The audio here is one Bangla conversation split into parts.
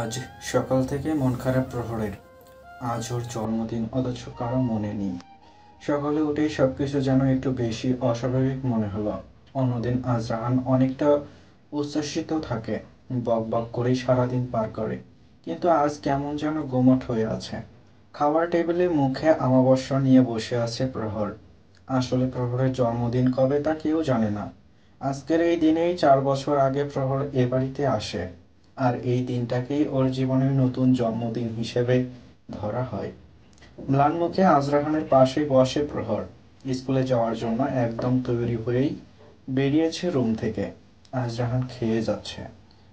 আজ সকাল থেকে মন খারাপ প্রহরের। আজ ওর জন্মদিন, অথচ কারো মনে নেই। সকালে উঠেই সবকিছু যেন একটু বেশি অস্বাভাবিক মনে হলো। অন্যদিন আজরাহান অনেকটা উচ্ছ্বসিত থাকে, বক বক করেই সারাদিন পার করে। কিন্তু আজ কেমন যেন গুমোট হয়ে আছে। খাবার টেবিলে মুখে আমাবস্যা নিয়ে বসে আছে প্রহর। আসলে প্রহরের জন্মদিন কবে তা কেউ জানে না। আজকের এই দিনেই 4 বছর আগে প্রহর এ বাড়িতে আসে। আর এই দিনটাকেই ওর জীবনের নতুন জন্মদিন হিসেবে ধরা হয়। ম্লান মুখে আজরাহানের পাশে বসে প্রহর। স্কুলে যাওয়ার জন্য একদম তৈরি হয়েই বেরিয়েছে রুম থেকে। আজরাহান খেয়ে যাচ্ছে।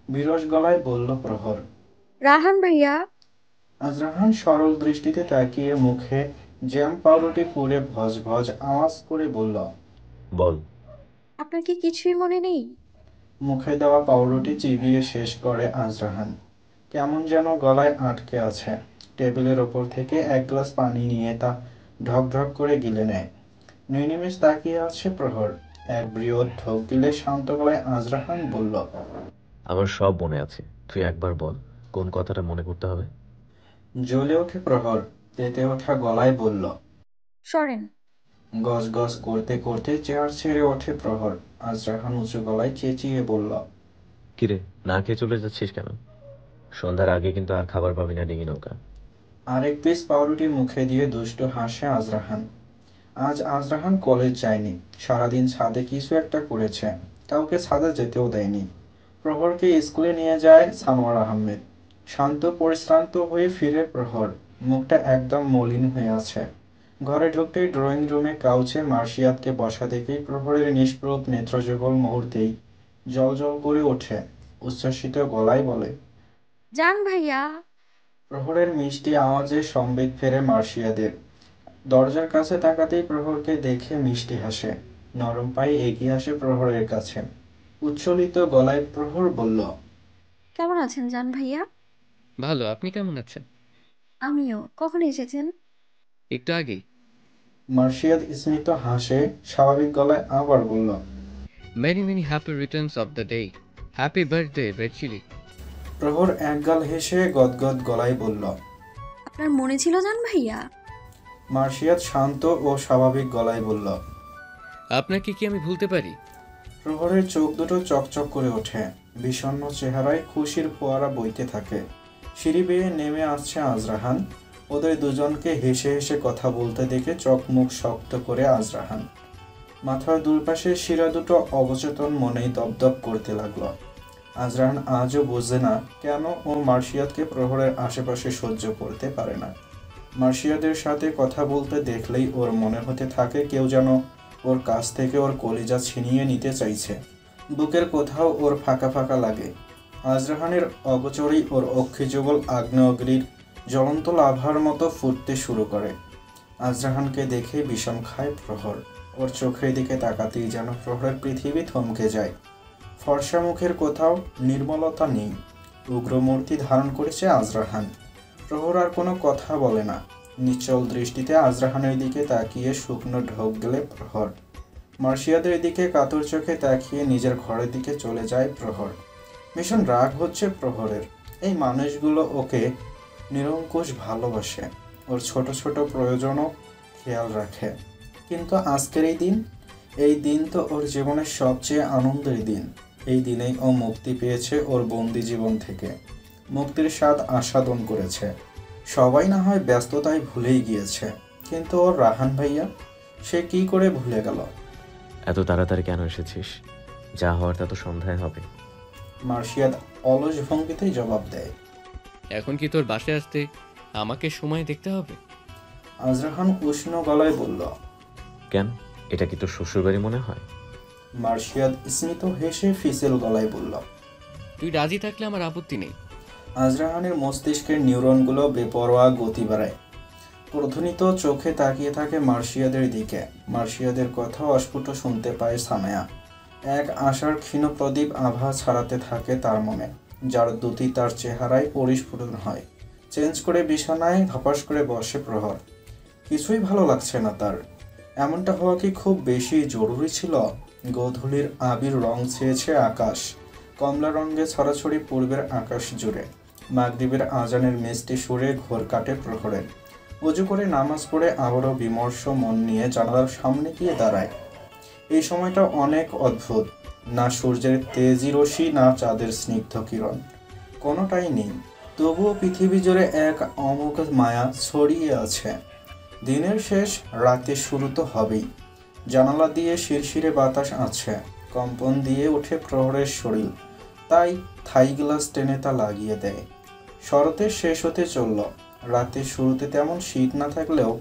বিরস গলায় বলল প্রহর। রাহান ভাইয়া, আজরাহান সরল দৃষ্টিতে তাকিয়ে মুখে জ্যাম পাউরুটি পুড়ে ভজ ভজ আওয়াজ করে বলল। বল। আপনার কি কিছুই মনে নেই? মুখে দেওয়া পাউরুটি চিবিয়ে শেষ করে আজরাহান। কেমন যেন গলায় আটকে আছে। টেবিলের ওপর থেকে এক গ্লাস পানি নিয়ে তা ঢক ঢক করে গিলে নেয়। নির্নিমেষ তাকিয়ে আছে প্রহর। এক বৃহৎ ঢোক গিলে শান্ত গলায় আজরাহান বলল। আমার সব মনে আছে, তুই একবার বল কোন কথাটা মনে করতে হবে। জ্বলে ওঠে প্রহর। তেতে ওঠা গলায় বলল। সরেন। গজ গজ করতে করতে চেয়ার ছেড়ে ওঠে প্রহর। আজরাহান উঁচু গলায় চেঁচিয়ে বলল। কিরে, না খেয়ে চলে যাচ্ছিস কেন? সন্ধ্যার আগে কিন্তু আর খাবার পাবি না ডিঙি নৌকা। আরেক পিস পাউরুটি মুখে দিয়ে দুষ্টু হাসে আজরাহান। আজ আজরাহান কলেজ যায়নি। সারাদিন ছাদে কিছু একটা করেছে। কাউকে ছাদে যেতেও দেয়নি। প্রহরকে স্কুলে নিয়ে যায় সানোয়ার আহমেদ। শান্ত পরিশ্রান্ত হয়ে ফিরে প্রহর। মুখটা একদম মলিন হয়ে আছে। ঘরে ঢুকতেই ড্রয়িং রুমে কাউচে মার্শিয়াতকে বসা দেখেই প্রহরের নিষ্প্রভ নেত্রযুগল মুহূর্তেই জল জল করে ওঠে। উচ্ছ্বসিত গলায় বলে। যান ভাইয়া। প্রহরের মিষ্টি আওয়াজে সম্বিত ফেরে মার্শিয়াদের। দরজার কাছে তাকাতেই প্রহরকে দেখে মিষ্টি হাসে। নরম পায়ে এগিয়ে আসে প্রহরের কাছে। উচ্ছ্বলিত গলায় প্রহর বলল। কেমন আছেন যান ভাইয়া? ভালো, আপনি কেমন আছেন? আমিও। কখন এসেছেন? একটু আগেই। মার্শিয়াদ স্মিত হাসে। স্বাভাবিক গলায় আবার বলল। Many many happy returns of the day. Happy birthday red chilli. Prohor একগাল হেসে গদগদ গলায় বলল। আপনার মনে ছিল যান ভাইয়া? মার্শিয়াদ শান্ত ও স্বাভাবিক গলায় বলল। আপনাকে কি আমি ভুলতে পারি? প্রহরের চোখ দুটো চকচক করে ওঠে। বিষণ্ণ চেহারায় খুশির ফোয়ারা বইতে থাকে। সিঁড়ি বেয়ে নেমে আসছে আজরাহান। ওদের দুজনকে হেসে হেসে কথা বলতে দেখে চোখ মুখ শক্ত করে আজরাহান। মাথার দুলপাশের শিরা দুটো অবচেতন মনেই দপদপ করতে লাগলো। আজরাহান আজও বোঝে না কেন ও মার্শিয়াদকে প্রহরের আশেপাশে সহ্য করতে পারে না। মার্শিয়াদের সাথে কথা বলতে দেখলেই ওর মনে হতে থাকে কেউ যেন ওর কাছ থেকে ওর কলিজা ছিনিয়ে নিতে চাইছে। বুকের কোথাও ওর ফাঁকা ফাঁকা লাগে। আজরাহানের অগোচরেই ওর অক্ষিযুগল আগ্নেয়গিরির জ্বলন্ত লাভার মতো ফুটতে শুরু করে। আজরাহানকে দেখে বিষম খায় প্রহর। ওর চোখের দিকে তাকাতেই যেন প্রহরের পৃথিবী থমকে যায়। ফর্সা মুখের কোথাও নির্মলতা নেই। উগ্রমূর্তি ধারণ করেছে আজরাহান। প্রহর আর কোনো কথা বলে না। নিশ্চল দৃষ্টিতে আজরাহানের দিকে তাকিয়ে শুকনো ঢোক গেলে প্রহর। মার্শিয়াদের দিকে কাতর চোখে তাকিয়ে নিজের ঘরের দিকে চলে যায় প্রহর। ভীষণ রাগ হচ্ছে প্রহরের। এই মানুষগুলো ওকে নিরঙ্কুশ ভালোবাসে। ওর ছোট ছোট প্রয়োজনও খেয়াল রাখে। কিন্তু আজকের এই দিন তো ওর জীবনের সবচেয়ে আনন্দের দিন। এই দিনেই ও মুক্তি পেয়েছে ওর বন্দি জীবন থেকে। মুক্তির স্বাদ আস্বাদন করেছে। সবাই না হয় ব্যস্ততায় ভুলেই গিয়েছে, কিন্তু ওর রাহান ভাইয়া, সে কি করে ভুলে গেল? এত তাড়াতাড়ি কেন এসেছিস? যা হওয়ার তা তো সন্ধ্যায় হবে। মার্শিয়াদ অলস ভঙ্গিতেই জবাব দেয়। এখন কি তোর বাসায় আসতে আমাকে সময় দেখতে হবে? আজরাহান উষ্ণ গলায় বলল। কেন, এটা কি তোর শ্বশুরবাড়ি মনে হয়? মার্শিয়াদ স্মিত হেসে ফিসেল গলায় বলল। তুই রাজি থাকলে আমার আপত্তি নেই। আজরাহানের মস্তিষ্কের নিউরনগুলো বেপরোয়া গতি বাড়ায়। প্রধ্বনিত চোখে তাকিয়ে থাকে মার্শিয়াদের দিকে। মার্শিয়াদের কথা অস্ফুট শুনতে পায় সানায়া। এক আশার ক্ষীণ প্রদীপ আভা ছড়াতে থাকে তার মনে, যার দ্যুতি তার চেহারায় পরিস্ফুটন হয়। চেঞ্জ করে বিছানায় ধপাস করে বসে প্রহর। কিছুই ভালো লাগছে না তার। এমনটা হওয়া কি খুব বেশি জরুরি ছিল? গোধূলির আবির রং ছেয়েছে আকাশ। কমলা রঙে ছড়াছড়ি পূর্বের আকাশ জুড়ে। মাগরিবের আজানের মিষ্টি সুরে ঘোর কাটে প্রহরের। অজু করে নামাজ পড়ে আবারও বিমর্ষ মন নিয়ে জানালার সামনে গিয়ে দাঁড়ায়। এই সময়টা অনেক অদ্ভুত। না সূর্যের তেজি রশ্মি, না চাঁদের স্নিগ্ধ কিরণ, কোনোটাই নেই। তবুও পৃথিবী জুড়ে এক অমোঘ মায়া ছড়িয়ে আছে। দিনের শেষ, রাতের শুরু তো হবেই। জানালা দিয়ে শিরশিরে বাতাস আছে, কম্পন দিয়ে ওঠে প্রহরের শরীর। তাই থাই গ্লাস টেনে তা লাগিয়ে দেয়। শরতের শেষ হতে চলল। রাতের শুরুতে তেমন শীত না থাকলেও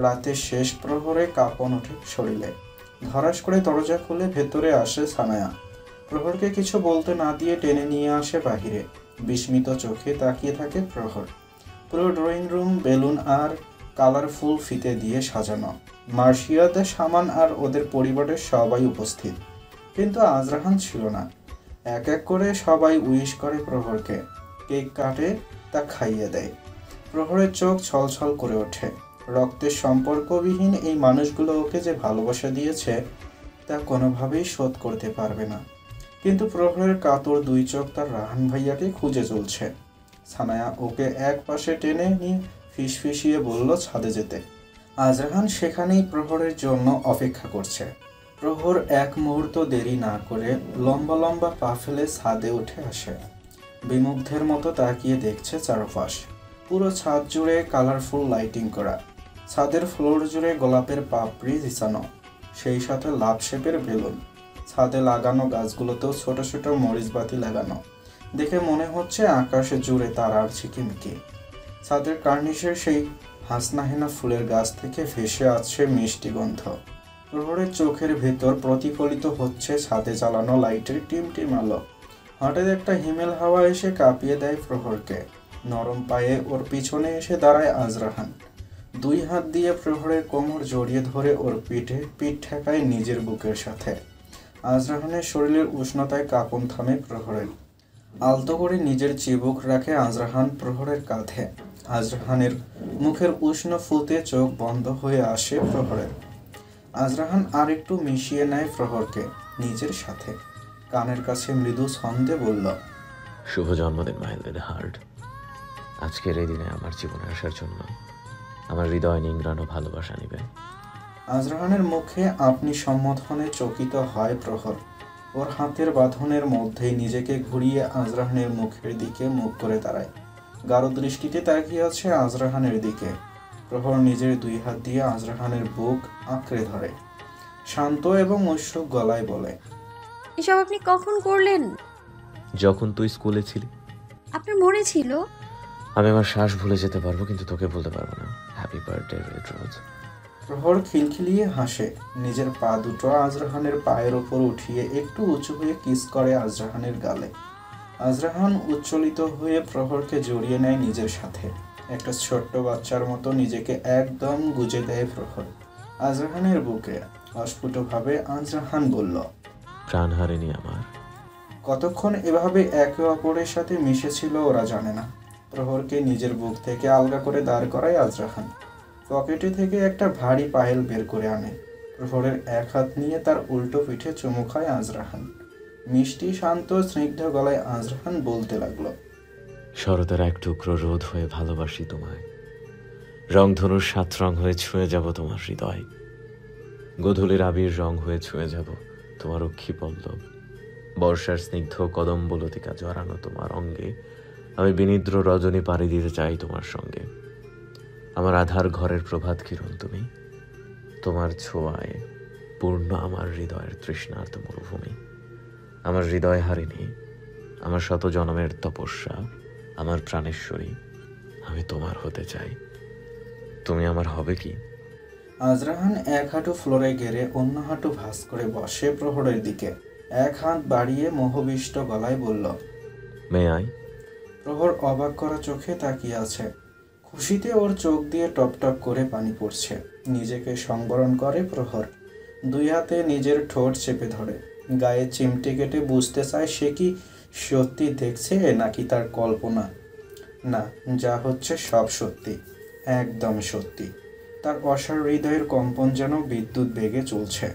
রাতের শেষ প্রহরে কাঁপন ওঠে শরীরে। ধরাস করে দরজা খুলে ভেতরে আসে সানায়া। প্রহরকে কিছু বলতে না দিয়ে টেনে নিয়ে আসে বাহিরে। বিস্মিত চোখে তাকিয়ে থাকে প্রহর। পুরো ড্রয়িং রুম বেলুন আর কালারফুল ফিতে দিয়ে সাজানো। মার্শিয়াদ, সামান আর ওদের পরিবারের সবাই উপস্থিত, কিন্তু আজরাহান ছিল না। এক এক করে সবাই উইশ করে প্রহরকে, কেক কাটে, তা খাইয়ে দেয়। প্রহরের চোখ ছলছল করে ওঠে। রক্তের সম্পর্কবিহীন এই মানুষগুলো ওকে যে ভালোবাসা দিয়েছে তা কোনোভাবেই শোধ করতে পারবে না। কিন্তু প্রহরের কাতর দুই চোখ তার রাহান ভাইয়াকে খুঁজে চলছে। সানায়া ওকে এক পাশে টেনে নিয়ে ফিসফিসিয়ে বলল ছাদে যেতে। আজরাহান সেখানেই প্রহরের জন্য অপেক্ষা করছে। প্রহর এক মুহূর্ত দেরি না করে লম্বা লম্বা পা ফেলে ছাদে উঠে আসে। বিমুগ্ধের মতো তাকিয়ে দেখছে চারপাশ। পুরো ছাদ জুড়ে কালারফুল লাইটিং করা। ছাদের ফ্লোর জুড়ে গোলাপের পাপড়ি বিছানো, সেই সাথে লাভ শেপের বেলুন। ছাদে লাগানো গাছগুলোতেও ছোট ছোট মরিচবাতি লাগানো। দেখে মনে হচ্ছে আকাশে জুড়ে তারার ঝিকিমিকি। ছাদের কার্নিশের সেই হাসনাহেনা ফুলের গাছ থেকে ভেসে আসছে মিষ্টি গন্ধ। প্রহরের চোখের ভেতর প্রতিফলিত হচ্ছে ছাদে জ্বালানো লাইটের টিমটিম আলো। হঠাৎ একটা হিমেল হাওয়া এসে কাঁপিয়ে দেয় প্রহরকে। নরম পায়ে ওর পিছনে এসে দাঁড়ায় আজরাহান। দুই হাত দিয়ে প্রহরের কোমর জড়িয়ে ধরে ওর পিঠ ঠেকায় নিজের বুকের সাথে। আজরাহানের শরীরের উষ্ণতায় কাঁপন থামে প্রহরের। আলতো করে নিজের চিবুক রাখে আজরাহান প্রহরের কাঁধে। আজরাহানের মুখের উষ্ণ ফুতে চোখ বন্ধ হয়ে আসে প্রহরের। আজরাহান আরেকটু মিশিয়ে নেয় প্রহরকে নিজের সাথে। কানের কাছে মৃদু ছন্দে বলল, শুভ জন্মদিন মাই লিটল হার্ট। আজকের এই দিনে আমার জীবনে আসার জন্য আমার হৃদয় নিংড়ানো ভালোবাসা নিবে। আজরাহানের মুখে আপনি সম্বোধনে চকিত হয় প্রহর। ওর হাতের বাঁধনের মধ্যেই নিজেকে ঘুরিয়ে আজরাহানের মুখের দিকে মুখ করে দাঁড়ায়। গাঢ় দৃষ্টিতে তাকিয়ে আছে আজরাহানের দিকে। প্রহর নিজের দুই হাত দিয়ে আজরাহানের বুক আঁকড়ে ধরে। শান্ত এবং উৎসুক গলায় বলে, এসব আপনি কখন করলেন? যখন তুই স্কুলে ছিলি। আপনার মনে ছিল? আমি আমার শ্বাস ভুলে যেতে পারবো, কিন্তু তোকে ভুলতে পারবো না। Happy birthday red rose. প্রহর খিলখিলিয়ে হাসে। নিজের পা দুটো আজরাহানের পায়ের ওপর উঠিয়ে একটু উঁচু হয়ে কিস করে আজরাহানের গালে। আজরাহান উচ্ছ্বলিত হয়ে প্রহরকে জড়িয়ে নেয় নিজের সাথে। একটা ছোট্ট বাচ্চার মতো নিজেকে একদম গুজে দেয় প্রহর আজরাহানের বুকে। অস্ফুটভাবে আজরাহান বলল, প্রাণ হারেনি আমার। কতক্ষণ এভাবে একে অপরের সাথে মিশেছিল ওরা জানে না। প্রহরকে নিজের বুক থেকে আলগা করে দাঁড় করায় আজরাহান। পকেটে থেকে একটা ভারী পায়েল বের করে আনে। প্রহরের এক হাত নিয়ে তার উল্টো পিঠে চুমু খায় আজরাহান। মিষ্টি শান্ত স্নিগ্ধ গলায় আজরাহান বলতে লাগলো, শরতের এক টুকরো রোদ হয়ে ভালোবাসি তোমায়। রংধনুর 7 রং হয়ে ছুঁয়ে যাব তোমার হৃদয়। গোধূলির আবির রং হয়ে ছুঁয়ে যাব তোমার অক্ষি পল্লব। বর্ষার স্নিগ্ধ কদম্ব লতিকা জড়ানো তোমার অঙ্গে আমি বিনিদ্র রজনী পাড়ি দিতে চাই তোমার সঙ্গে। আমার আধার ঘরের প্রভাত কিরণ তুমি। তোমার ছোঁয়ায় পূর্ণ আমার হৃদয়ের তৃষ্ণার্ত মরুভূমি। আমার হৃদয় হারিনি, আমার শত জনমের তপস্যা, আমার প্রাণেশ্বরী। আমি তোমার হতে চাই, তুমি আমার হবে কি? আজরাহান এক হাঁটু ফ্লোরে গেড়ে অন্য হাঁটু ভাঁজ করে বসে প্রহরের দিকে। এক হাত বাড়িয়ে মোহবিষ্ট গলায় বলল, মে আই? প্রহর অবাক করা চোখে তাকিয়ে আছে। খুশিতে ওর চোখ দিয়ে টপ টপ করে পানি পড়ছে। নিজেকে সংবরণ করে প্রহর। দুই হাতে নিজের ঠোঁট চেপে ধরে। গায়ে চিমটে কেটে বুঝতে চায় সে কি সত্যি দেখছে নাকি তার কল্পনা। না, যা হচ্ছে সব সত্যি, একদম সত্যি। তার অসার হৃদয়ের কম্পন যেন বিদ্যুৎ বেগে চলছে।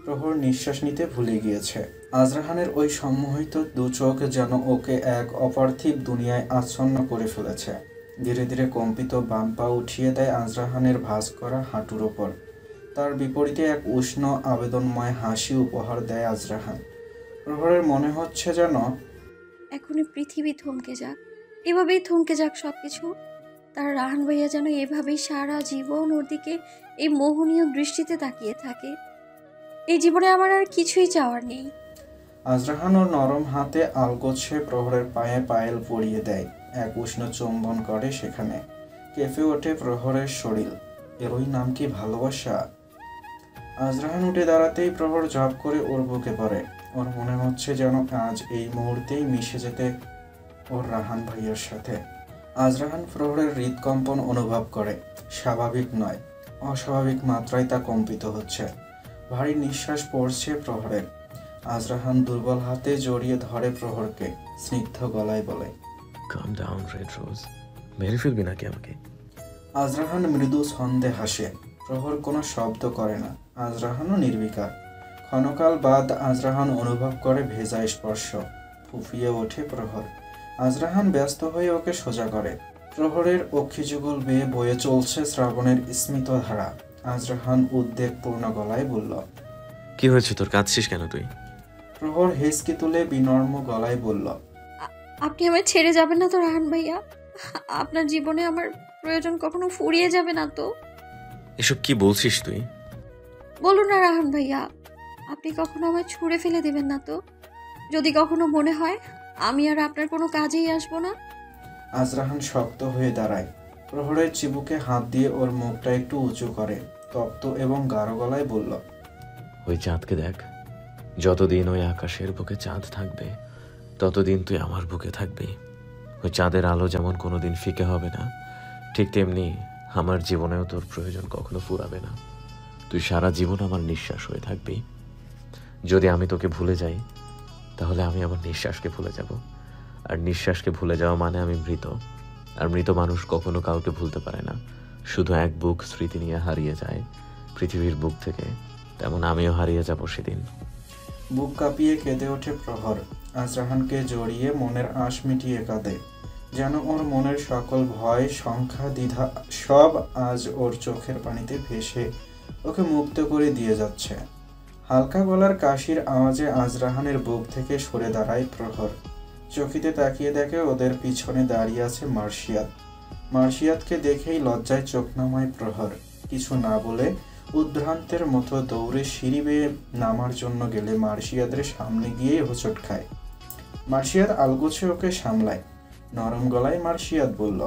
প্রহর নিঃশ্বাস নিতে ভুলে গিয়েছে। আজরাহানের ওই সম্মোহিত দু চোখ যেন ওকে এক অপার্থিব দুনিয়ায় আচ্ছন্ন করে ফেলেছে। ধীরে ধীরে কম্পিত বাম পা উঠিয়ে দেয় আজরাহানের ভাঁজ করা হাঁটুর ওপর। তার বিপরীতে এক উষ্ণ আবেদনময় হাসি উপহার দেয় আজরাহান। প্রহরের মনে হচ্ছে যেন এখনই পৃথিবী থমকে যাক, এভাবেই থমকে যাক সব কিছু। তার রাহান ভাইয়া যেন এভাবেই সারা জীবন ওর দিকে এই মোহনীয় দৃষ্টিতে তাকিয়ে থাকে। এই জীবনে আমার আর কিছুই চাওয়ার নেই। আজরাহান ওর নরম হাতে আলগোছে প্রহরের পায়ে পায়েল পরিয়ে দেয়। এক উষ্ণ চুম্বন করে সেখানে। কেঁপে ওঠে প্রহরের শরীর। এরই নাম কি ভালোবাসা? আজরাহান উঠে দাঁড়াতেই প্রহর ঝপ করে ওর বুকে পড়ে। ওর মনে হচ্ছে যেন আজ এই মুহূর্তেই মিশে যেতে ওর রাহান ভাইয়ের সাথে। আজরাহান প্রহরের হৃদকম্পন অনুভব করে। স্বাভাবিক নয়, অস্বাভাবিক মাত্রায় তা কম্পিত হচ্ছে। ভারী নিঃশ্বাস পড়ছে প্রহরের। আজরাহান দুর্বল হাতে জড়িয়ে ধরে প্রহরকে, স্নিগ্ধ গলায় বলে, কাম ডাউন রেড রোজ, মেরে ফেলবি নাকি আমাকে? আজরাহান মৃদু ছন্দে হাসে। প্রহর কোনো শব্দ করে না। আজরাহানও নির্বিকার। ক্ষণকাল বাদ আজরাহান অনুভব করে ভেজা স্পর্শ। ফুফিয়ে ওঠে প্রহর। আজরাহান ব্যস্ত হয়ে ওকে সোজা করে। প্রহরের অক্ষিযুগল বেয়ে বয়ে চলছে শ্রাবণের স্মিত ধারা। আজরাহান উদ্বেগপূর্ণ গলায় বলল, কি হয়েছে তোর, কাঁদছিস কেন তুই? প্রহর হেসকি তুলে বিনম্র গলায় বলল, আপনি আমায় ছেড়ে যাবেন না তো রাহান ভাইয়া? আপনার জীবনে আমার প্রয়োজন কখনো ফুরিয়ে যাবে না তো? এসব কি বলছিস তুই? বলুন না রাহান ভাইয়া, আপনি কখনো আমায় ছুঁড়ে ফেলে দেবেন না তো? যদি কখনো মনে হয় আমি আর আপনার কোনো কাজেই আসবো না। আজরাহান শক্ত হয়ে দাঁড়ায়। প্রহরের চিবুকে হাত দিয়ে ওর মুখটা একটু উঁচু করে তপ্ত এবং গাঢ় গলায় বলল, ওই চাঁদকে দেখ। যতদিন ওই আকাশের বুকে চাঁদ থাকবে ততদিন তুই আমার বুকে থাকবি। ওই চাঁদের আলো যেমন কোনোদিন ফিকে হবে না, ঠিক তেমনি আমার জীবনেও তোর প্রয়োজন কখনো ফুরাবে না। তুই সারা জীবন আমার নিঃশ্বাস হয়ে থাকবি। যদি আমি তোকে ভুলে যাই তাহলে আমি আমার নিঃশ্বাসকে ভুলে যাব, আর নিঃশ্বাসকে ভুলে যাওয়া মানে আমি মৃত। আর মৃত মানুষ কখনো কাউকে ভুলতে পারে না, শুধু এক বুক স্মৃতি নিয়ে হারিয়ে যায় পৃথিবীর বুক থেকে। তেমন আমিও হারিয়ে যাব সেদিন। বুক কাঁপিয়ে কেঁদে ওঠে প্রহর। আজরাহানকে জড়িয়ে মনের আঁশ মিটিয়ে কাঁদে, যেন ওর মনের সকল ভয়, সংখ্যা, দ্বিধা সব আজ ওর চোখের পানিতে ভেসে ওকে মুক্ত করে দিয়ে যাচ্ছে। হালকা গলার কাশির আওয়াজে আজরাহানের বুক থেকে সরে দাঁড়ায় প্রহর। চকিতে তাকিয়ে দেখে ওদের পিছনে দাঁড়িয়ে আছে মার্শিয়াদ। মার্শিয়াদকে দেখেই লজ্জায় চোখ নামায় প্রহর। কিছু না বলে উদ্ভ্রান্তের মতো দৌড়ে সিঁড়ি বেয়ে নামার জন্য গেলে মার্শিয়াদের সামনে গিয়ে হোঁচট খায়। মার্শিয়াদ আলগোছে ওকে সামলায়। নরম গলায় মার্শিয়াদ বলল,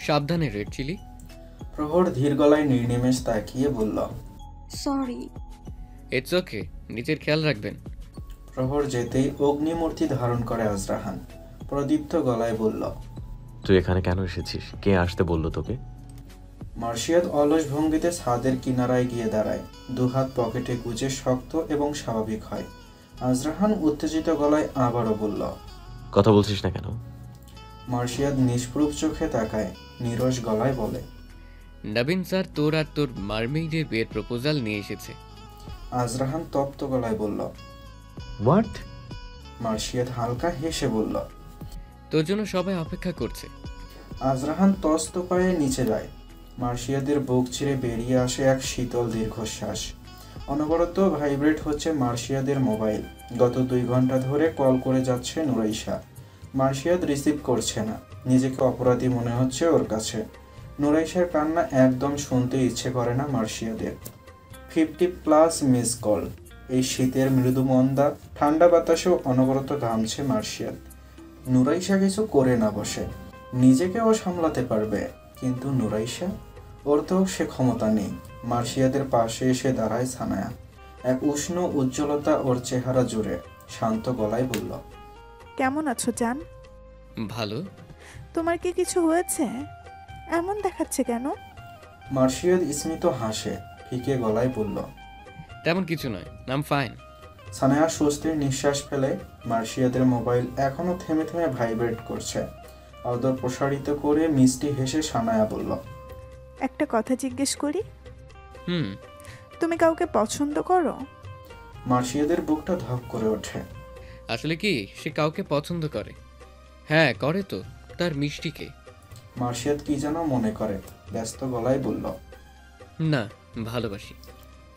সাবধানে রেড চিলি। প্রহর ধীর গলায় নির্নিমেষ তাকিয়ে বলল, সরি। ইটস ওকে, নিজের খেয়াল রাখবেন। প্রহর যেতেই অগ্নিমূর্তি ধারণ করে আজরাহান। প্রদীপ্ত গলায় বলল, তুই এখানে কেন এসেছিস? কে আসতে বললো তোকে? মার্শিয়াদ অলস ভঙ্গিতে ছাদের কিনারায় গিয়ে দাঁড়ায়। দুহাত পকেটে গুজে শক্ত এবং স্বাভাবিক হয়। আজরাহান উত্তেজিত গলায় আবারও বলল, কথা বলছিস না কেন? মার্শিয়াদ নিষ্প্রুপ চোখে তাকায়, নীরস গলায় বলে, নবীন স্যার তোর আর তোর মারমেইডের বিয়ের প্রপোজাল নিয়ে এসেছে। আজরাহান তপ্ত গলায় বলল, হোয়াট? মার্শিয়াদ হালকা হেসে বলল, তোর জন্য সবাই অপেক্ষা করছে। আজরাহান তস্ত পায়ে নিচে যায়। মার্শিয়াদের বুক ছিঁড়ে বেরিয়ে আসে এক শীতল দীর্ঘশ্বাস। অনবরত ভাইব্রেট হচ্ছে মার্শিয়াদের মোবাইল। গত 2 ঘন্টা ধরে কল করে যাচ্ছে নুরাইশা। মার্শিয়াদ রিসিভ করছে না। নিজেকে অপরাধী মনে হচ্ছে ওর কাছে। নুরাইশার কান্না একদম শুনতে ইচ্ছে করে না মার্শিয়াদের। 50+ মিস কল। এই শীতের মৃদু মন্দা ঠান্ডা বাতাসেও অনবরত ঘামছে মার্শিয়াদ। নুরাইশা কিছু করে না বসে, নিজেকেও সামলাতে পারবে, কিন্তু নুরাইশা, ওর তো সে ক্ষমতা নেই। মার্শিয়াদের পাশে এসে দাঁড়ায় সানায়া। এক উষ্ণ উজ্জ্বলতা ওর চেহারা জুড়ে। শান্ত গলায় বলল, কেমন আছো জান? ভালো। তোমার কি কিছু হয়েছে? এমন দেখাচ্ছে কেন? মার্শিয়াদ স্মিত হাসে, ফিকে গলায় বলল, তেমন কিছু নয়, আই এম ফাইন। সানায়া স্বস্তির নিঃশ্বাস ফেলে। মার্শিয়াদের মোবাইল এখনো থেমে থেমে ভাইব্রেট করছে। অদর প্রসারিত করে মিষ্টি হেসে সানায়া বলল, একটা কথা জিজ্ঞেস করি, হুম। তুমি কাউকে পছন্দ করো? মার্শিয়াদের বুকটা ধক করে ওঠে। আসলে কি সে কাউকে পছন্দ করে? হ্যাঁ করে তো, তার মিষ্টিকে। মার্শিয়াদ কি যেন মনে করে, ব্যস্ত গলায় বলল, না, ভালোবাসি।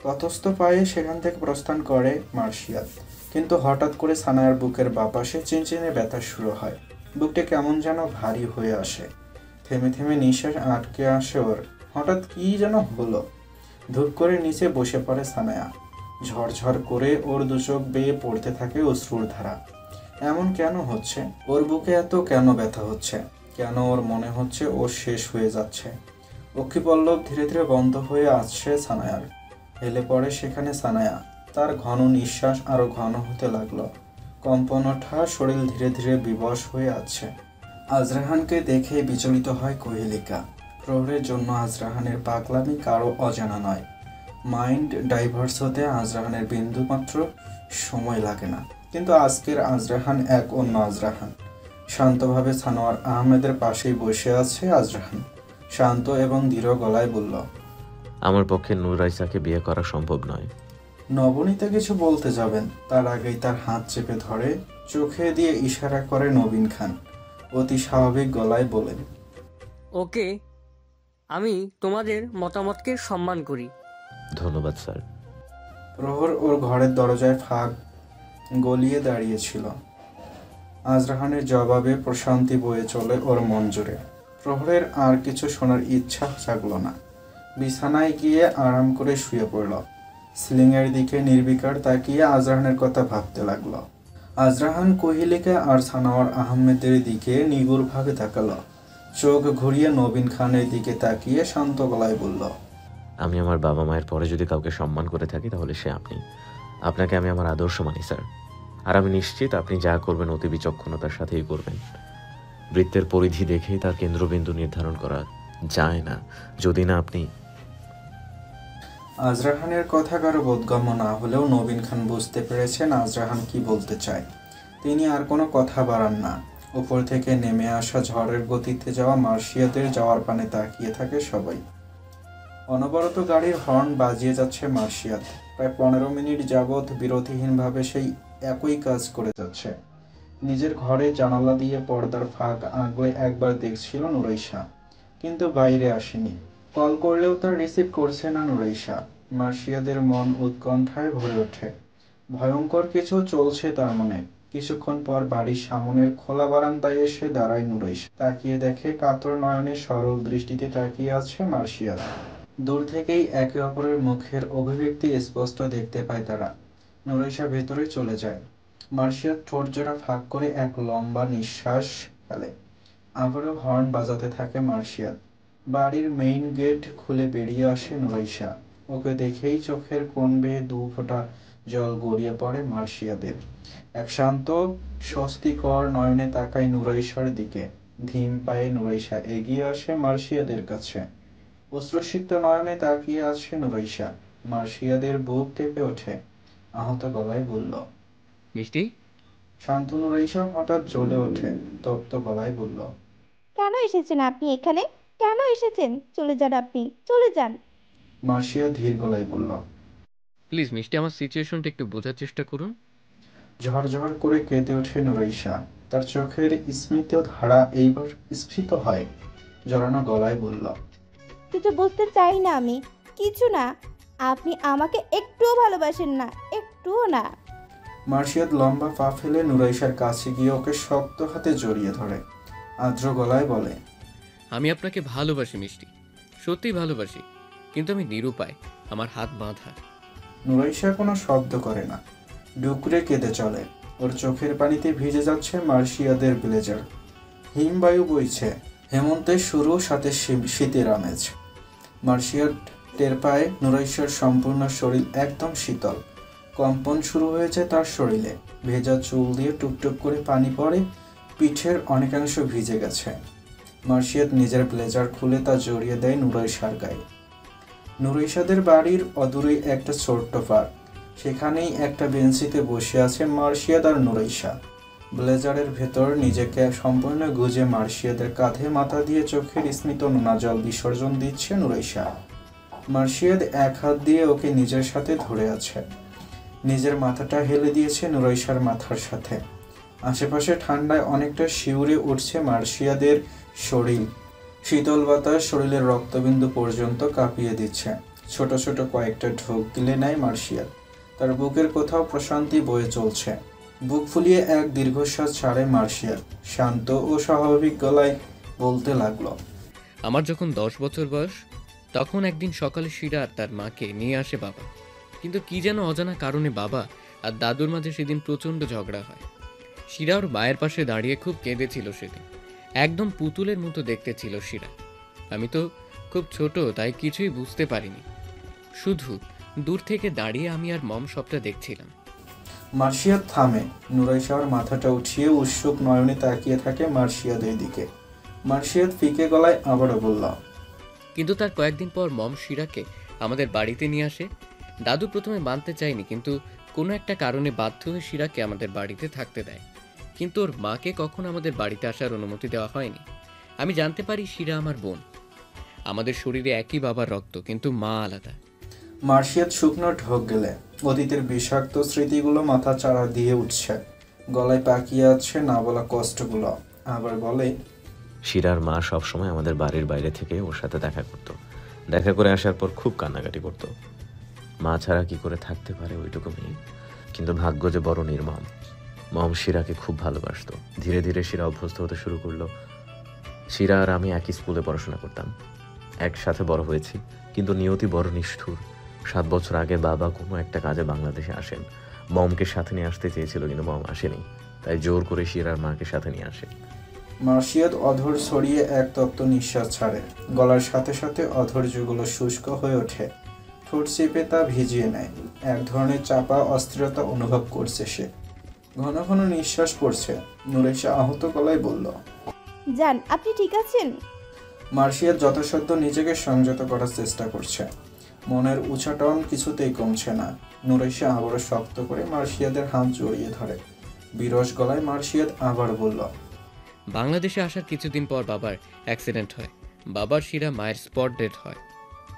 ততস্থ পায়ে সেখান থেকে প্রস্থান করে মার্শিয়াদ। কিন্তু হঠাৎ করে সানায়ার বুকের বাপাশে চিনচিনে ব্যথা শুরু হয়। বুকটা কেমন যেন ভারী হয়ে আসে। থেমে থেমে নিঃশ্বাস আটকে আসে ওর। হঠাৎ কি যেন হলো, ধূপ করে নিচে বসে পড়ে সানায়া। ঝরঝর করে ওর দুচোখ বেয়ে পড়তে থাকে অশ্রুর ধারা। এমন কেন হচ্ছে? ওর বুকে এত কেন ব্যথা হচ্ছে? কেন ওর মনে হচ্ছে ও শেষ হয়ে যাচ্ছে? অক্ষিপল্লব ধীরে ধীরে বন্ধ হয়ে আসছে সানায়ার। হেলে পড়ে সেখানে সানায়া। তার ঘন নিঃশ্বাস আরো ঘন হতে লাগলো। কম্পন ওঠা শরীর ধীরে ধীরে বিবশ হয়ে আছে। আজরাহানকে দেখে বিচলিত হয় কোহেলিকা। প্রহরের জন্য আজরাহানের পাগলামি কারো অজানা নয়। মাইন্ড ডাইভার্স হতে আজরাহানের বিন্দুমাত্র সময় লাগে না। কিন্তু আজকের আজরাহান এক অন্য আজরাহান। শান্তভাবে সানোয়ার আহমেদের পাশেই বসে আছে আজরাহান। শান্ত এবং দৃঢ় গলায় বলল, আমার পক্ষে নুরাইসাকে বিয়ে করা সম্ভব নয়। নবনীতা কিছু বলতে যাবেন, তার আগেই তার হাত চেপে ধরে চোখে দিয়ে ইশারা করে নবীন খান। অতি স্বাভাবিক গলায় বলেন, ওকে, আমি তোমাদের মতামতকে সম্মান করি। ধন্যবাদ স্যার। প্রহর ওর ঘরের দরজায় ফাঁক গলিয়ে দাঁড়িয়েছিল। আজরাহানের জবাবে প্রশান্তি বয়ে চলে ওর মন জুড়ে। প্রহরের আর কিছু শোনার ইচ্ছা জাগল না। বিছানায় গিয়ে আরাম করে শুয়ে পড়ল। সিলিংয়ের দিকে নির্বিকার তাকিয়ে আজরাহানের কথা ভাবতে লাগলো। আজরাহান কোহেলিকা আর সানোয়ার আহমেদের দিকে নিগুড়ভাবে তাকালো। চোখ ঘুরিয়ে নবীন খানের দিকে তাকিয়ে শান্ত গলায় বলল, আমি আমার বাবা মায়ের পরে যদি কাউকে সম্মান করে থাকি তাহলে সে আপনি। আপনাকে আমি আমার আদর্শ মানি স্যার। আর আমি নিশ্চিত আপনি যা করবেন অতি বিচক্ষণতার সাথেই করবেন। বৃত্তের পরিধি দেখেই তার কেন্দ্রবিন্দু নির্ধারণ করা যায় না যদি না আপনি। আজরাহানের কথা কারো বোধগম্য না হলেও নবীন খান বুঝতে পেরেছেন আজরাহান কি বলতে চায়। তিনি আর কোনো কথা বাড়ান না। উপর থেকে নেমে আসা ঝড়ের গতিতে যাওয়া মার্শিয়াদের যাওয়ার পানে তাকিয়ে থাকে সবাই। অনবরত গাড়ির হর্ন বাজিয়ে যাচ্ছে মার্শিয়াদ। প্রায় 15 মিনিট যাবৎ বিরতিহীনভাবে সেই একই কাজ করে যাচ্ছে। নিজের ঘরে জানালা দিয়ে পর্দার ফাঁক আগলে একবার দেখছিল নুরাইসা, কিন্তু বাইরে আসেনি। কল করলেও তার রিসিভ করছে না নুরাইসা। মার্শিয়াদের মন উৎকণ্ঠায় ভরে ওঠে। ভয়ঙ্কর কিছু চলছে তার মনে। কিছুক্ষণ পর বাড়ির সামনের খোলা বারান্দায় এসে দাঁড়ায় নুরাইসা। তাকিয়ে দেখে কাতর নয়নে সরল দৃষ্টিতে তাকিয়ে আছে মার্শিয়াদ। দূর থেকেই একে অপরের মুখের অভিব্যক্তি স্পষ্ট দেখতে পায় তারা। নুরাইসা ভেতরে চলে যায়। মার্শিয়াদ ঠোঁটজোড়া ফাঁক করে এক লম্বা নিঃশ্বাস ফেলে। আবারও হর্ন বাজাতে থাকে মার্শিয়াদ। বাড়ির মেইন গেট খুলে বেরিয়ে আসে নুরাইসা। ওকে দেখেই চোখের কোণ বেয়ে 2 ফোঁটা জল গড়িয়ে পড়ে মার্শিয়াদের। এক শান্ত স্বস্তিকর নয়নে তাকায় নুরাইসার দিকে। ধীম পায়ে নুরাইসা এগিয়ে আসে মার্শিয়াদের কাছে। অশ্রুসিক্ত নয়নে তাকিয়ে আছে নুরাইসা। মার্শিয়াদের বুক কেঁপে ওঠে। আহত গলায় বলল, মিষ্টি। শান্ত নুরাইসা হঠাৎ জ্বলে ওঠে। তপ্ত গলায় বলল, কেন এসেছেন আপনি এখানে? কেন এসেছেন? চলে যান, আপনি চলে যান। মার্শিয়া ধীর গলায় বলল, প্লিজ মিষ্টি, আমার সিচুয়েশনটা একটু বোঝার চেষ্টা করুন। ঝরঝর করে কেঁদে ওঠে নুরাইসা। তার চোখের স্মিত ধারা এইবার স্ফীত হয়। জড়ানো গলায় বলল, কিছু বুঝতে চাই না আমি, কিছু না। আপনি আমাকে একটুও ভালোবাসেন না, একটুও না। মার্শিয়াদ লম্বা পা ফেলে নুরাইসার কাছে গিয়ে ওকে শক্ত হাতে জড়িয়ে ধরে। আর্দ্র গলায় বলে, আমি আপনাকে ভালোবাসি মিষ্টি, সত্যিই ভালোবাসি, কিন্তু আমি নিরুপায়, আমার হাত বাঁধা। নুরাইসা কোনো শব্দ করে না, ডুকরে কেঁদে চলে। ওর চোখের পানিতে ভিজে যাচ্ছে মার্শিয়াদের ব্লেজার। হিমবায়ু বইছে, হেমন্তের শুরু, সাথে শীতের আমেজ। মার্শিয়াদ টের পায় নুরাইসার সম্পূর্ণ শরীর একদম শীতল। কম্পন শুরু হয়েছে তার শরীরে। ভেজা চুল দিয়ে টুকটুক করে পানি পড়ে, পিঠের অনেকাংশ ভিজে গেছে। মার্শিয়াদ নিজের ব্লেজার খুলে তা জড়িয়ে দেয় নুরাইসার গায়ে। নুরাইসাদের বাড়ির অদূরেই একটা ছোট্ট পার্ক। সেখানেই একটা বেঞ্চিতে বসে আছে মার্শিয়াদ আর নুরাইসা। ব্লেজারের ভেতর নিজেকে সম্পূর্ণ গুজে মার্শিয়াদের কাঁধে মাথা দিয়ে চোখের স্মিত নোনা জল বিসর্জন দিচ্ছে নুরাইসা। মার্শিয়াদ এক হাত দিয়ে ওকে নিজের সাথে ধরে আছে। নিজের মাথাটা হেলে দিয়েছে নুরাইশার মাথার সাথে। আশেপাশে ঠান্ডায় অনেকটা শিউরে উঠছে মার্শিয়াদের শরীর। শীতল বাতাস শরীরের রক্তবিন্দু পর্যন্ত কাঁপিয়ে দিচ্ছে। ছোট ছোট কয়েকটা ঢোক গিলে নেয় মার্শিয়াদ। তার বুকের কোথাও প্রশান্তি বয়ে চলছে। বুক ফুলিয়ে এক দীর্ঘশ্বাস ছাড়ে মার্শিয়াদ। শান্ত ও স্বাভাবিক গলায় বলতে লাগলো, আমার যখন 10 বছর বয়স, তখন একদিন সকালে শিরা আর তার মাকে নিয়ে আসে বাবা। কিন্তু কি যেন অজানা কারণে বাবা আর দাদুর মাঝে সেদিন প্রচণ্ড ঝগড়া হয়। শিরা ওর মায়ের পাশে দাঁড়িয়ে খুব কেঁদেছিল সেদিন। একদম পুতুলের মতো দেখতে ছিল শিরা। আমি তো খুব ছোট, তাই কিছুই বুঝতে পারিনি। শুধু দূর থেকে দাঁড়িয়ে আমি আর মম সবটা দেখছিলাম। মার্শিয়াদ থামে। নুরাইশার মাথাটা উঠিয়ে উৎসুক নয়নে তাকিয়ে থাকে মার্শিয়াদের দিকে। মার্শিয়াদ ফিকে গলায় আবারও বলল, কিন্তু তার কয়েকদিন পর মম শিরাকে আমাদের বাড়িতে নিয়ে আসে। দাদু প্রথমে মানতে চায়নি, কিন্তু কোনো একটা কারণে বাধ্য হয়ে শিরাকে আমাদের বাড়িতে থাকতে দেয়। কিন্তু ওর মাকে কখনো আমাদের বাড়িতে আসার অনুমতি দেওয়া হয়নি। আমি জানতে পারি শিরা আমার বোন। আমাদের শরীরে একই বাবার রক্ত, কিন্তু মা আলাদা। মার্শিয়াদ শুকনো ঢোক গেলে অতীতের বিষাক্ত স্মৃতিগুলো মাথা চাড়া দিয়ে উঠছে। গলায় পাকিয়ে আছে না বলা কষ্টগুলো। আবার বলে, শিরার মা সবসময় আমাদের বাড়ির বাইরে থেকে ওর সাথে দেখা করতো। দেখা করে আসার পর খুব কান্নাকাটি করতো। মা ছাড়া কি করে থাকতে পারে ওইটুকু মেয়ে। কিন্তু ভাগ্য যে বড় নির্মম। মম শিরাকে খুব ভালোবাসতো। ধীরে ধীরে শিরা অভ্যস্ত হতে শুরু করলো। শিরা আর আমি একই স্কুলে পড়াশোনা করতাম, একসাথে বড় হয়েছি। কিন্তু নিয়তি বড় নিষ্ঠুর। 7 বছর আগে বাবা কোনো একটা কাজে বাংলাদেশে আসেন। মমকে সাথে নিয়ে আসতে চেয়েছিল, কিন্তু মম আসেনি। তাই জোর করে শিরার মাকে সাথে নিয়ে আসে। মার্শিয়াদ অধর ছড়িয়ে এক তপ্ত নিঃশ্বাস ছাড়ে। গলার সাথে সাথে অধৈর্যগুলো শুষ্ক হয়ে ওঠে। ঠোঁট চেপে তা ভিজিয়ে নেয়। এক ধরনের চাপা অস্থিরতা অনুভব করছে সে। ঘন ঘন নিঃশ্বাস পড়ছে। নুরাইশা আহত গলায় বলল, জান, আপনি ঠিক আছেন? মার্শিয়াদ যথাসাধ্য নিজেকে সংযত করার চেষ্টা করছে। মনের উচাটন কিছুতেই কমছে না। নুরাইশা আবারও শক্ত করে মার্শিয়াদের হাত জড়িয়ে ধরে। বিরস গলায় মার্শিয়াদ আবার বলল, বাংলাদেশে আসার কিছুদিন পর বাবার অ্যাক্সিডেন্ট হয়। বাবার শিরা মায়ের স্পট ডেড হয়।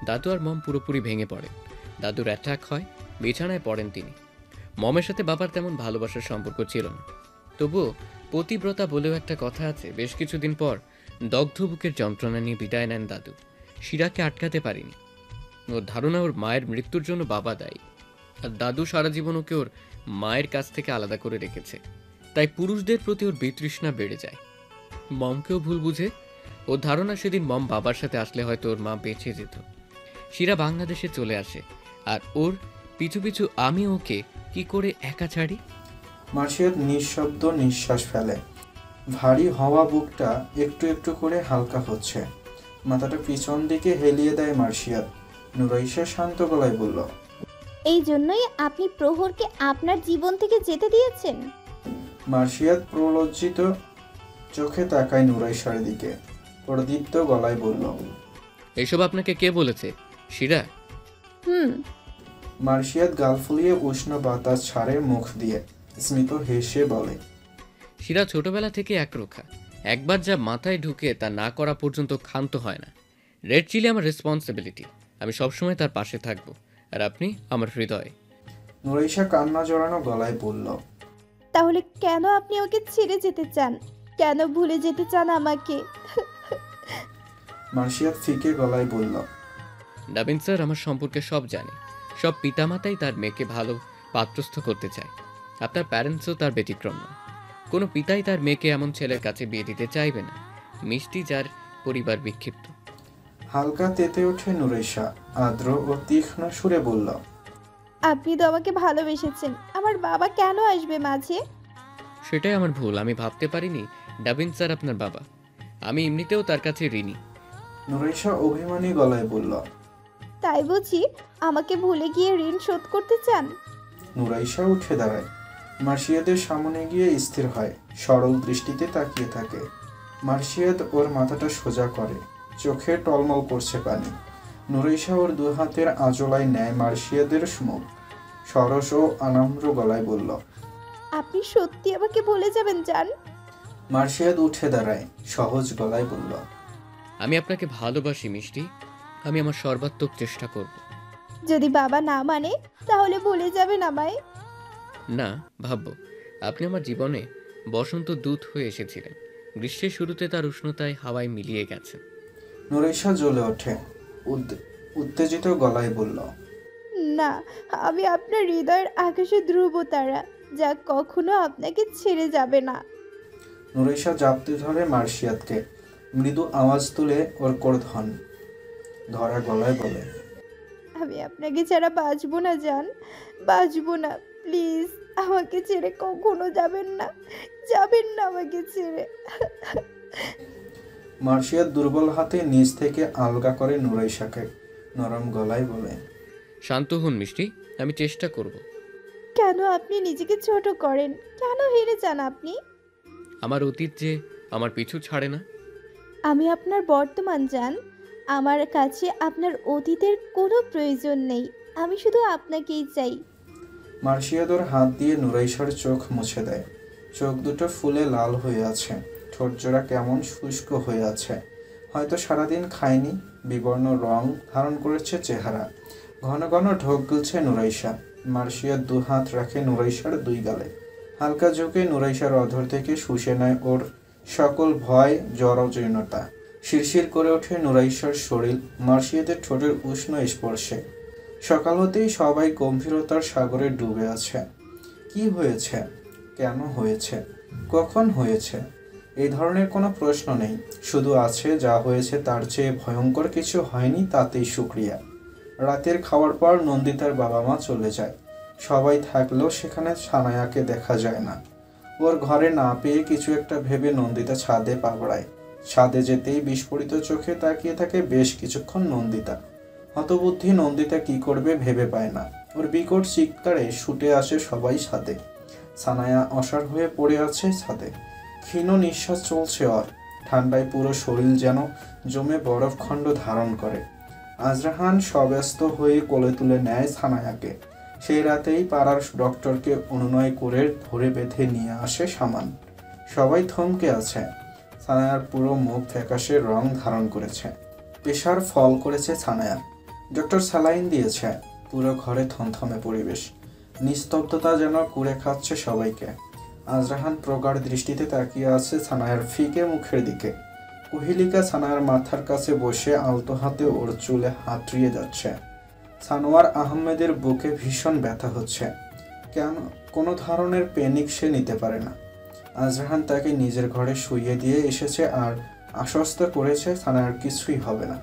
দাদু আর মম পুরোপুরি ভেঙে পড়ে। দাদুর অ্যাটাক হয়, বিছানায় পড়েন তিনি। মমের সাথে বাবার তেমন ভালোবাসার সম্পর্ক ছিল না। তবুও পতিব্রতা বলেও একটা কথা আছে। বেশ কিছুদিন পর দগ্ধ বুকের যন্ত্রণা নিয়ে বিদায় নেন দাদু। শিরাকে আটকাতে পারিনি। ওর ধারণা ওর মায়ের মৃত্যুর জন্য বাবা দায়ী। আর দাদু সারা জীবন ওকে ওর মায়ের কাছ থেকে আলাদা করে রেখেছে। তাই পুরুষদের প্রতি ওর বিতৃষ্ণা বেড়ে যায়। মমকেও ভুল বুঝে। ওর ধারণা সেদিন মম বাবার সাথে আসলে হয়তো ওর মা বেঁচে যেত। শিরা বাংলাদেশে চলে আসে, আর ওর পিছু পিছু আমি ওকে কি করে একা ছাড়ি। মার্শিয়াদ নিঃশব্দ নিঃশ্বাস ফেলে। ভারী হওয়া বুকটা একটু একটু করে হালকা হচ্ছে। মাথাটা পিছন দিকে হেলিয়ে দেয় মার্শিয়াদ। নুরাইশা শান্ত গলায় বলল, এই জন্যই আপনি প্রহরকে আপনার জীবন থেকে যেতে দিয়েছেন? মার্শিয়াদ প্রলজ্জিত চোখে তাকায় নুরাইশার দিকে। প্রদীপ্ত গলায় বলল, এসব আপনাকে কে বলেছে শিরা? হুম। মার্শিয়াদ গাল ফুলিয়ে উষ্ণ বাতাস ছাড়ে মুখ দিয়ে। স্মিত হেসে বলে, শিরা ছোটবেলা থেকে একরোখা। একবার যা মাথায় ঢুকে তা না করা পর্যন্ত ক্ষান্ত হয় না। রেড চিলি আমার রেসপন্সিবিলিটি। আমি সবসময় তার পাশে থাকবো। আর আপনি আমার হৃদয়ে। নুরাইশা কান্না জড়ানো গলায় বলল, তাহলে কেন আপনি ওকে ছেড়ে যেতে চান? কেন ভুলে যেতে চান আমাকে? মার্শিয়াদ ফিকে গলায় বলল, ডাবিন স্যার আমার সম্পর্কে সব জানে। সব পিতামাতাই তার মেয়েকে ভালো পাত্রস্থ করতে চায়। আপনার প্যারেন্টসও তার ব্যতিক্রম না। কোনো পিতাই তার মেয়েকে এমন ছেলের কাছে বিয়ে দিতে চাইবে না। মিষ্টি যার পরিবার বিক্ষিপ্ত। হালকা তেতে ওঠে নুরাইশা। আর্দ্র ও তীক্ষ্ণ সুরে বলল, আপনি তো আমাকে ভালোবেসেছেন। আমার বাবা কেন আসবে মাঝে? সেটাই আমার ভুল। আমি ভাবতে পারিনি ডাবিন স্যার আপনার বাবা। আমি এমনিতেও তার কাছে ঋণী। নুরাইশা অভিমানী গলায় বলল, তাই বুঝি আমাকে ভুলে গিয়ে ঋণ শোধ করতে চান? নুরাইশা উঠে দাঁড়ায়। মার্শিয়াদের সামনে গিয়ে স্থির হয়। সরল দৃষ্টিতে তাকিয়ে থাকে। মার্শিয়াদ ওর মাথাটা সোজা করে। চোখে টলমল করছে পানি। নুরাইশা ওর দু হাতের আঁচলায় নেয় মার্শিয়াদের মুখ। সরস ও অনাম্র গলায় বলল, আপনি সত্যি আমাকে ভুলে যাবেন জান? মার্শিয়াদ উঠে দাঁড়ায়। সহজ গলায় বলল, আমি আপনাকে ভালোবাসি মিষ্টি। আমি আমার সর্বাত্মক চেষ্টা করব। যদি বাবা না মানে তাহলে ভুলে যাবেন আমায়। না, ভাববো। আপনি আমার জীবনে বসন্ত দূত হয়ে এসেছিলেন। গ্রীষ্মের শুরুতে তার উষ্ণতায় হাওয়ায় মিলিয়ে গেছেন। নুরাইশা জ্বলে ওঠে, উত্তেজিত গলায় বলল, না, আমি আপনার হৃদয়ের আকাশে ধ্রুব তারা, যা কখনো আপনাকে ছেড়ে যাবে না। নুরাইশা জাপতে ধরে মার্শিয়াতকে, মৃদু আওয়াজ তুলে ওর কোরধন ধরা গলায় বলে, আমি আপনাকে ছাড়া বাঁচবো না জান, বাঁচবো না। প্লিজ আমাকে ছেড়ে কখনো যাবেন না, যাবেন না আমাকে ছেড়ে। মার্শিয়াত দুর্বল হাতে নিচ থেকে আলগা করে নুরাইশাকে, নরম গলায় বলে, শান্ত হন মিষ্টি, আমি চেষ্টা করব। কেন আপনি নিজেকে ছোট করেন? কেন হেরে যান আপনি? আমার অতীত যে আমার পিছু ছাড়ে না। আমি আপনার বর্তমান জান, আমার কাছে আপনার অতীতের কোনো প্রয়োজন নেই। আমি শুধু আপনাকেই চাই। মার্শিয়াত ওর হাত দিয়ে নুরাইশার চোখ মুছে দেয়। চোখ দুটো ফুলে লাল হয়ে আছে, ঠোঁটজোড়া কেমন শুষ্ক হয়ে আছে। হয়তো সারাদিন খায়নি, বিবর্ণ রং ধারণ করেছে চেহারা। ঘন ঘন ঢোক গিলছে নুরাইশা। মার্শিয়াত দু হাত রাখে নুরাইশার দুই গালে, হালকা ঝুঁকে নুরাইশার অধর থেকে শুষে নেয় ওর সকল ভয়, জড়জীর্ণতা। শিরশির করে ওঠে নুরাইশার শরীর মার্শিয়াতের ঠোঁটের উষ্ণ স্পর্শে। সকাল হতেই সবাই গম্ভীরতার সাগরে ডুবে আছে। কি হয়েছে, কেন হয়েছে, কখন হয়েছে, এই ধরনের কোনো প্রশ্ন নেই। শুধু আছে যা হয়েছে তার চেয়ে ভয়ঙ্কর কিছু হয়নি, তাতেই শুক্রিয়া। রাতের খাওয়ার পর নন্দিতার বাবা মা চলে যায়। সবাই থাকলেও সেখানে সানায়াকে দেখা যায় না। ওর ঘরে না পেয়ে কিছু একটা ভেবে নন্দিতা ছাদে পাগড়ায়। ছাদে যেতেই বিস্ফোরিত চোখে তাকিয়ে থাকে বেশ কিছুক্ষণ নন্দিতা। হতবুদ্ধি নন্দিতা কি করবে ভেবে পায় না। ওর বিকট চিৎকারে ছুটে আসে সবাই ছাদে। সানায়া অসাড় হয়ে পড়ে আছে ছাদে। ক্ষীণ নিঃশ্বাস চলছে ওর। ঠান্ডায় পুরো শরীর যেন জমে বরফখণ্ড ধারণ করে। আজরাহান সব্যস্ত হয়ে কোলে তুলে নেয় সানায়াকে। সেই রাতেই পাড়ার ডক্টরকে অনুনয় করে ধরে বেঁধে নিয়ে আসে সামান। সবাই থমকে আছে। সানায়ার পুরো মুখ ফ্যাকাশে রং ধারণ করেছে। পেশার ফল করেছে সানায়ার। ডক্টর স্যালাইন দিয়েছে। পুরো ঘরে থমথমে পরিবেশ। নিস্তব্ধতা যেন কুড়ে খাচ্ছে সবাইকে। আজরাহান প্রগাঢ় দৃষ্টিতে তাকিয়ে আছে সানায়ার ফিকে মুখের দিকে। কুহিলিকা সানায়ার মাথার কাছে বসে আলতো হাতে ওর চুলে হাতড়িয়ে যাচ্ছে। সানোয়ার আহমেদের বুকে ভীষণ ব্যথা হচ্ছে। কেন কোনো ধরনের প্যানিক সে নিতে পারে না। আজরাহান তাকে নিজের ঘরে শুইয়ে দিয়ে এসেছে আর আশ্বস্ত করেছে সানায়ার কিছুই হবে না।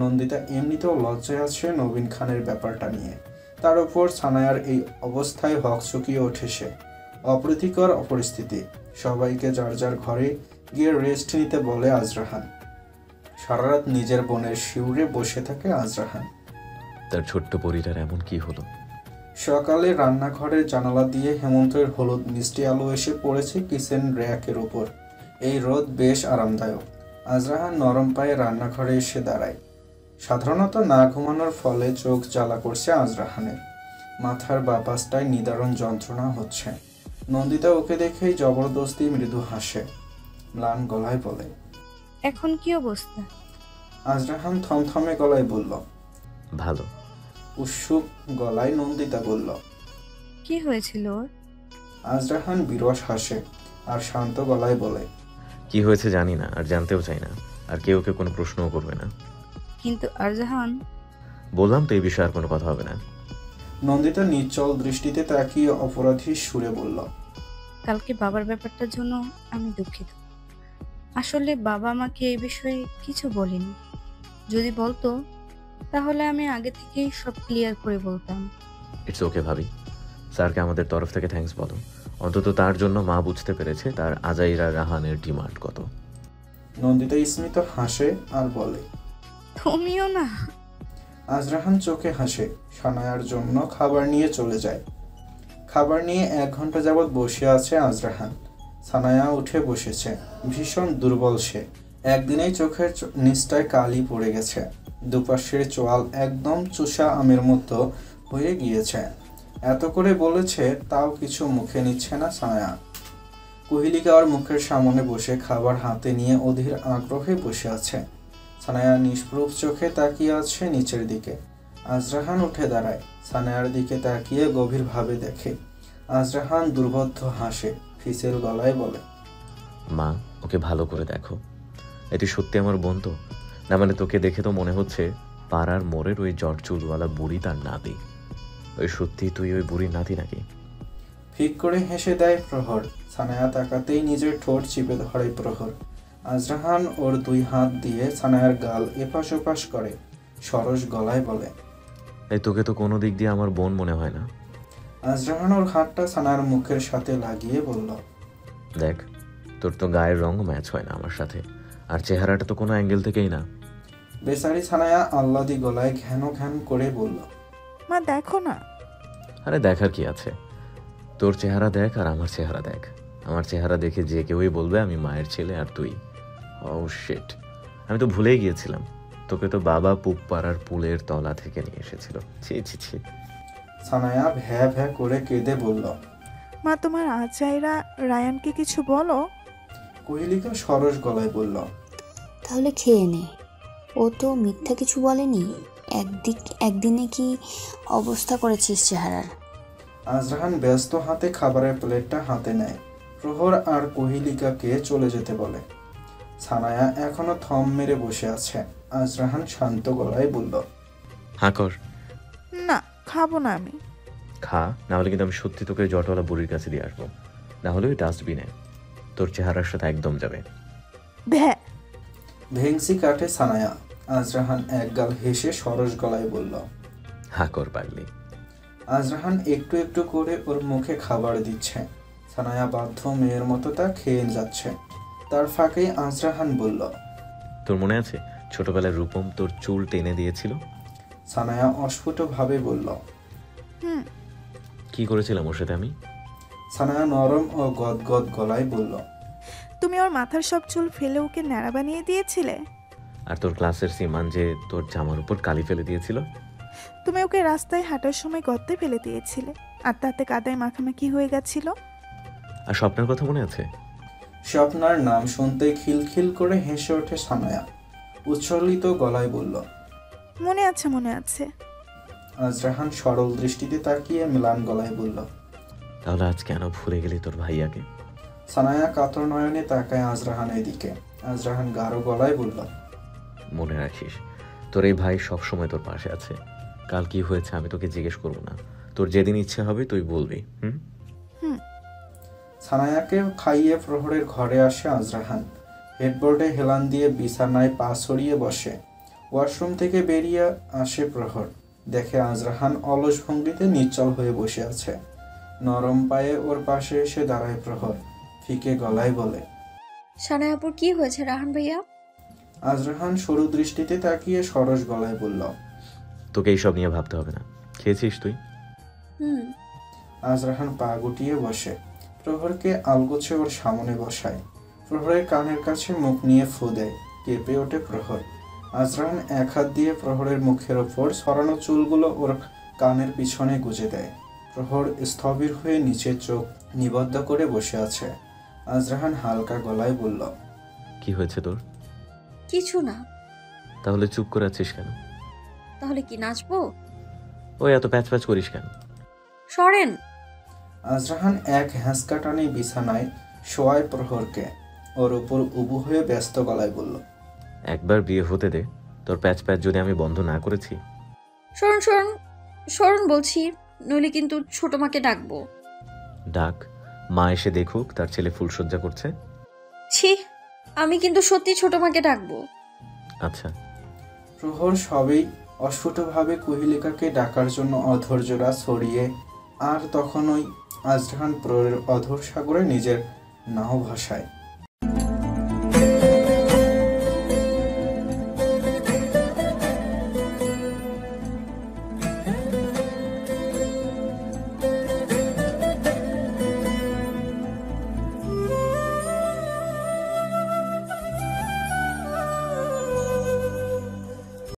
নন্দিতা এমনিতেও লজ্জায় আছে নবীন খানের ব্যাপারটা নিয়ে। তার উপর সানায়ার এই অবস্থায় হকচকিয়ে ওঠে সে। অপ্রীতিকর পরিস্থিতি। সবাইকে যার যার ঘরে গিয়ে রেস্ট নিতে বলে আজরাহান। সারা রাত নিজের বোনের শিউরে বসে থাকে আজরাহান। তার ছোট্ট পরিটার এমন কি হলো? সকালে রান্নাঘরের জানালা দিয়ে হেমন্তের হলুদ মিষ্টি আলো এসে পড়েছে কিচেন র্যাকের উপর। এই রোদ বেশ আরামদায়ক। আজরাহান নরম পায়ে রান্নাঘরে এসে দাঁড়ায়। সাধারণত না ঘুমানোর ফলে চোখ জ্বালা করছে আজরাহানের। মাথার বাপাসটায় নিদারুণ যন্ত্রণা হচ্ছে। নন্দিতা ওকে দেখেই জবরদস্তি মৃদু হাসে। ম্লান গলায় বলে, এখন কি অবস্থা? আজরাহান থমথমে গলায় বলল, ভালো। উৎসুক গলায় নন্দিতা বলল, কি হয়েছিল ওর? আজরাহান বিরস হাসে আর শান্ত গলায় বলে, কি হয়েছে জানি না, আর জানতেও চাই না, আর কেউ ওকে কোনো প্রশ্নও করবে না। কিন্তু আরজাহান, বললাম তো এই বিষয়ে আর কোনো কথা হবে না। নন্দিতা নিশ্চল দৃষ্টিতে তাকিয়ে অপরাধী সুরে বলল, কালকে বাবার ব্যাপারটার জন্য আমি দুঃখিত। আসলে বাবা আমাকে এই বিষয়ে কিছু বলেনি। যদি বলতো তাহলে আমি আগে থেকেই সব ক্লিয়ার করে বলতাম। ইটস ওকে ভাবি, স্যারকে আমাদের তরফ থেকে থ্যাঙ্কস বলো। অন্তত তার জন্য মা বুঝতে পেরেছে তার আজাইরা রাহানের ডিমান্ড কত। নন্দিতা স্মিত হাসে আর বলে, তুমিও না। আজরাহান চোখে হাসে। সানায়ার জন্য খাবার নিয়ে চলে যায়। খাবার নিয়ে 1 ঘন্টা যাবৎ বসে আছে আজরাহান। সানায়া উঠে বসেছে। ভীষণ দুর্বল সে। একদিনেই চোখের নিচটায় কালি পড়ে গেছে। দুপাশের চোয়াল একদম চুষা আমের মতো হয়ে গিয়েছে। এত করে বলেছে তাও কিছু মুখে নিচ্ছে না সানায়া। কুহিলিকা ওর মুখের সামনে বসে খাবার হাতে নিয়ে অধীর আগ্রহে বসে আছে। সানায়া নিষ্প্রভ চোখে তাকিয়ে আছে নিচের দিকে। আজরাহান উঠে দাঁড়ায়, সানায়ার দিকে তাকিয়ে গভীরভাবে দেখে। আজরাহান দুর্বোধ্য হাসে, ফিসেল গলায় বলে, মা, ওকে ভালো করে দেখো। এটি সত্যি আমার বোন তো? না মানে তোকে দেখে তো মনে হচ্ছে পাড়ার মোড়ের ওই জট চুলওয়ালা বুড়ি তার নাতি। ওই সত্যি তুই ওই বুড়ির নাতি নাকি? ফিক করে হেসে দেয় প্রহর। সানায়া তাকাতেই নিজের ঠোঁট চিপে ধরে প্রহর। আজরাহান ওর 2 হাত দিয়ে সানায়ার গাল এপাশ ওপাশ করে, সরস গলায় বলে, এই তোকে তো কোনো দিক দিয়ে আমার বোন মনে হয় না। আজরাহান ওর হাতটা সানায়ার মুখের সাথে লাগিয়ে বলল, দেখ, তোর তো গায়ের রঙ ম্যাচ হয় না আমার সাথে, আর চেহারাটা তো কোনো অ্যাঙ্গেল থেকেই না। বেচারি সানায়া আহ্লাদি গলায় ঘ্যান ঘ্যান করে বলল, মা দেখো না। আরে দেখার কি আছে? তোর চেহারা দেখ আর আমার চেহারা দেখ। আমার চেহারা দেখে যে কেউই বলবে আমি মায়ের ছেলে আর তুই। ও শিট, আমি তো ভুলেই গিয়েছিলাম, তোকে তো বাবা পুপ পাড়ার পুলের তলা থেকে নিয়ে এসেছিল। ছি ছি ছি। সানায়া ভ্যা ভ্যা করে কেঁদে বলল, মা তোমার আচাইরা রায়ানকে কিছু বলো। কোহেলিকা সরস গলায় বলল, তাহলে খেয়ে নে, ও তো মিথ্যা কিছু বলেনি। একদিনে কি অবস্থা করেছিস চেহারার। আজরাহান ব্যস্ত হাতে খাবারের প্লেটটা হাতে নেয়। প্রহর আর কোহেলিকাকে চলে যেতে বলে। সানায়া এখনো থম মেরে বসে আছে। আজরাহান শান্ত গলায় বলল, হাঁ কর। না, খাবো না আমি। খা, না হলে কিন্তু আমি সত্যি তোকে জটওয়ালা বুড়ির কাছে দিয়ে আসবো। না হলে ওই ডাস্টবিনে তোর চেহারার সাথে একদম যাবে। ভ্যা। ভেংসি কাটে সানায়া। আজরাহান একগাল হেসে সরস গলায় বলল, হাঁ কর পাগলি। আজরাহান একটু একটু করে ওর মুখে খাবার দিচ্ছে। সানায়া বাধ্য মেয়ের মতো তা খেয়ে যাচ্ছে। তার ফাঁকেই আজরাহান বলল, তোর মনে আছে ছোটবেলায় রূপম তোর চুল টেনে দিয়েছিল? সানায়া অস্ফুটভাবে বলল, হুম। কি করেছিলাম ওর সাথে আমি? সানায়া নরম ও গদগদ গলায় বলল, তুমি ওর মাথার সব চুল ফেলে ওকে ন্যাড়া বানিয়ে দিয়েছিলে। আর তোর ক্লাসের সিমান যে তোর জামার উপর কালি ফেলে দিয়েছিল? তুমি ওকে রাস্তায় হাঁটার সময় গর্তে ফেলে দিয়েছিলে, আর তাতে কাদায় মাখামাখি হয়ে গেছিল। আর স্বপ্নের কথা মনে আছে? স্বপ্নার নাম শুনতে খিলখিল করে হেসে ওঠে সানায়া। উচ্ছ্বলিত গলায় বলল, মনে আছে মনে আছে। আজরাহান সরল দৃষ্টিতে তাকিয়ে ম্লান গলায় বলল, তাহলে আজ কেন ভুলে গেলি তোর ভাইয়াকে? সানায়া কাতর নয়নে তাকায় আজরাহানের দিকে। আজরাহান গাঢ় গলায় বলল, মনে রাখিস, তোর এই ভাই সবসময় তোর পাশে আছে। কাল কি হয়েছে আমি তোকে জিজ্ঞেস করবো না, তোর যেদিন ইচ্ছে হবে তুই বলবি। হুম হুম। সানায়াকে খাইয়ে প্রহরের ঘরে আসে আজরাহান। হেডবোর্ডে হেলান দিয়ে বিছানায় পা ছড়িয়ে বসে। ওয়াশরুম থেকে বেরিয়ে আসে প্রহর। দেখে আজরাহান অলস ভঙ্গিতে নিশ্চল হয়ে বসে আছে। নরম পায়ে ওর পাশে এসে দাঁড়ায় প্রহর। ফিকে গলায় বলে, সানায়াপুর কি হয়েছে রাহান ভাইয়া? আজরাহান সরু দৃষ্টিতে তাকিয়ে সরস গলায় বলল, তোকে এইসব নিয়ে ভাবতে হবে না। খেয়েছিস তুই? হুম। আজরাহান পা গুটিয়ে বসে। প্রহরকে আলগোছে ওর সামনে বসায়। প্রহরের কানের কাছে মুখ নিয়ে ফু দেয়। কেঁপে ওঠে প্রহর। আজরাহান এক হাত দিয়ে প্রহরের মুখের ওপর সরানো চুলগুলো ওর কানের পিছনে গুজে দেয়। প্রহর স্থবির হয়ে নিচের চোখ নিবদ্ধ করে বসে আছে। আজরাহান হালকা গলায় বলল, কি হয়েছে তোর? কিছু না। তাহলে চুপ করে আছিস কেন? তাহলে কি নাচবো? ওই এত প্যাচ প্যাচ করিস কেন? সরেন। আজরাহান এক হ্যাঁচকা টানে বিছানায় শোয়ায় প্রহরকে। ওর উপর উবু হয়ে ব্যস্ত গলায় বলল, একবার বিয়ে হতে দে, তোর প্যাচ প্যাচ যদি আমি বন্ধ না করেছি। সরুন সরুন সরুন বলছি, নইলে কিন্তু ছোট মাকে ডাকবো। ডাক, মা এসে দেখুক তার ছেলে ফুলসজ্জা করছে। ছি, আমি কিন্তু সত্যি ছোট মাকে ডাকবো। আচ্ছা। প্রহর সবেই অস্ফুটভাবে কোহিলিকাকে ডাকার জন্য অধৈর্যরা ছড়িয়ে, আর তখনই আজরাহান প্রহরের অধর সাগরে নিজের নাও ভাসায়।